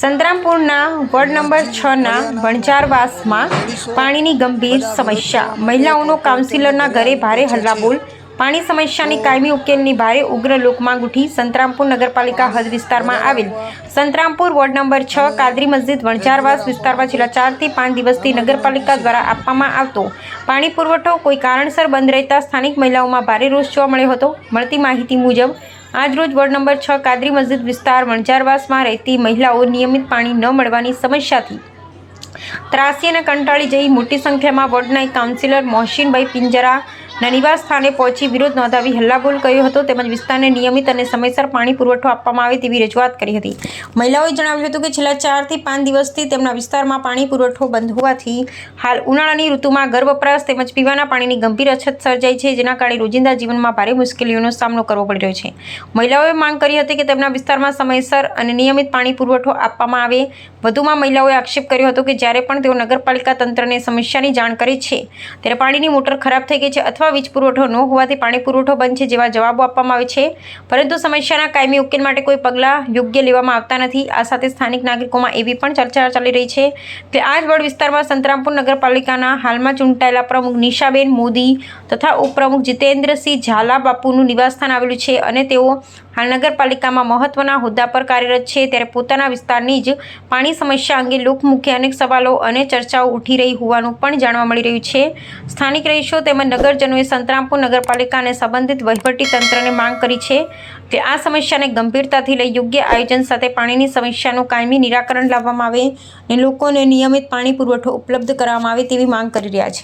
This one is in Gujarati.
સંતરામપુરના વોર્ડ નંબર 6ના વણઝારવાસમાં પાણીની ગંભીર સમસ્યા. મહિલાઓનો કાઉન્સિલરના ઘરે ભારે હલ્લાબોલ. પાણી સમસ્યાની કાયમી ઉકેલની ભારે ઉગ્ર લોકમાંગ ઉઠી. સંતરામપુર નગરપાલિકા હદ વિસ્તારમાં આવેલ સંતરામપુર વોર્ડ નંબર 6 કાદરી મસ્જિદ વણઝારવાસ વિસ્તારમાં છેલ્લા 4 થી 5 દિવસથી નગરપાલિકા દ્વારા આપવામાં આવતો પાણી પુરવઠો કોઈ કારણસર બંધ રહેતા સ્થાનિક મહિલાઓમાં ભારે રોષ જોવા મળ્યો હતો. મળતી માહિતી મુજબ આજરોજ વોર્ડ નંબર 6 કાદરી મસ્જિદ વિસ્તાર વણઝારવાસમાં રહેતી મહિલાઓ નિયમિત પાણી ન મળવાની સમસ્યાથી ત્રાસી અને કંટાળી જઈ મોટી સંખ્યામાં વોર્ડના કાઉન્સિલર મોહસીનભાઈ પિંજરાના નિવાસ સ્થાને પહોંચી વિરોધ નોંધાવી હલ્લાબોલ કર્યો હતો તેમજ વિસ્તારને નિયમિત અને સમયસર પાણી પુરવઠો આપવામાં આવે તેવી રજૂઆત કરી હતી. મહિલાઓએ જણાવ્યું હતું કે છેલ્લા 4 થી 5 દિવસથી તેમના વિસ્તારમાં પાણી પુરવઠો બંધ હોવાથી હાલ ઉનાળાની ઋતુમાં ઘર વપરાશ તેમજ પીવાના પાણીની ગંભીર અછત સર્જાઈ છે, જેના કારણે રોજિંદા જીવનમાં ભારે મુશ્કેલીઓનો સામનો કરવો પડી રહ્યો છે. મહિલાઓએ માંગ કરી હતી કે તેમના વિસ્તારમાં સમયસર અને નિયમિત પાણી પુરવઠો આપવામાં આવે. વધુમાં મહિલાઓએ આક્ષેપ કર્યો હતો કે જ્યારે પણ તેઓ નગરપાલિકા તંત્રને સમસ્યાની જાણ કરે છે ત્યારે પાણીની મોટર ખરાબ થઈ ગઈ છે અથવા વીજ પુરવઠો ન હોવાથી પાણી પુરવઠો બંધ છે જેવા જવાબો આપવામાં આવે છે, પરંતુ સમસ્યાના કાયમી ઉકેલ માટે કોઈ પગલાં યોગ્ય લેવામાં આવતા નથી. આ સાથે સ્થાનિક નાગરિકોમાં એવી પણ ચર્ચા ચાલી રહી છે કે આ જ વોર્ડ વિસ્તારમાં સંતરામપુર નગરપાલિકાના હાલમાં ચૂંટાયેલા પ્રમુખ નિશાબેન મોદી તથા ઉપપ્રમુખ જીતેન્દ્રસિંહ ઝાલા બાપુનું નિવાસસ્થાન આવેલું છે અને તેઓ હાલ નગરપાલિકામાં મહત્વના હોદ્દા પર કાર્યરત છે. ત્યારે પોતાના વિસ્તારની જ પાણી સમસ્યા અંગે લોકમુખે અનેક સવાલો અને ચર્ચાઓ ઉઠી રહી હોવાનું પણ જાણવા મળી રહ્યું છે. સ્થાનિક રહીશો તેમજ નગરજનોએ સંતરામપુર નગરપાલિકા અને સંબંધિત વહીવટી તંત્રને માંગ કરી છે કે આ સમસ્યાને ગંભીરતાથી લઈ યોગ્ય આયોજન સાથે પાણીની સમસ્યાનું કાયમી નિરાકરણ લાવવામાં આવે અને લોકોને નિયમિત પાણી પુરવઠો ઉપલબ્ધ કરાવવામાં આવે તેવી માંગ કરી રહ્યા છે.